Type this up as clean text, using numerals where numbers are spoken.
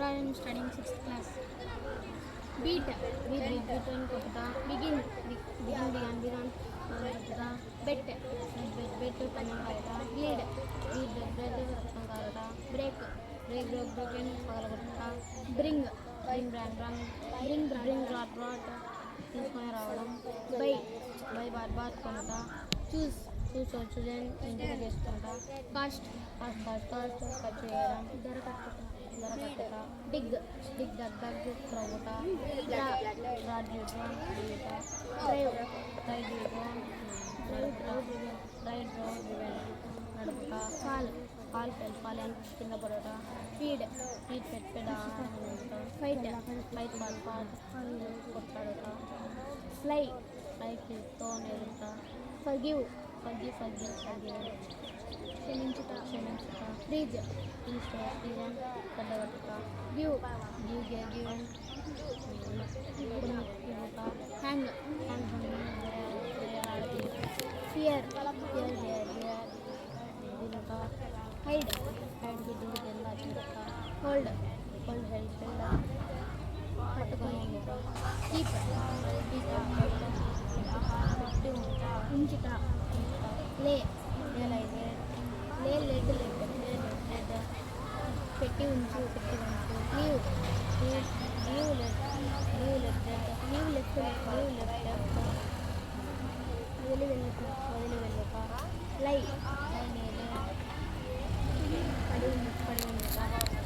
I am studying 6th class. Beat, beat and kotta. Begin, began kotta. Bet, panjang karata. Bleed, bread rakam karata. Break and pagala kotta. Bring, brand. Bring brought. తీసుకొని రావడం. By bar కొనట. చూస్ చూడని ఇంటికి చేసుకుంటా. Cost ఖర్చు చేయడం. ధర కట్టట. Dig త్రవ్వుట. డ్రా డ్యూట. డ్రైవ్ నడుపుట. ఫాల్ కింద పడట. ఫీడ్ పెట్ట ఫైట్ కొట్లాడుట. ఫ్లై తో నేరుట. ఫర్గివ్ క్షమించుట. ఫ్రీజ్ కట్టగట్టుట. గివ్ ఇవ్వుట. హ్యాంగ్ ఫియర్ దినుట. హైడ్ దాచుట. హోల్డ్ హెల్ప్ పట్టుకొని ఉండుట. కీప్ ఉంచుట. లే పెట్టి ఉంచు. లీవ్ లెఫ్ట్ వదిలి వెళ్ళుట. లై పడి ఉండుట.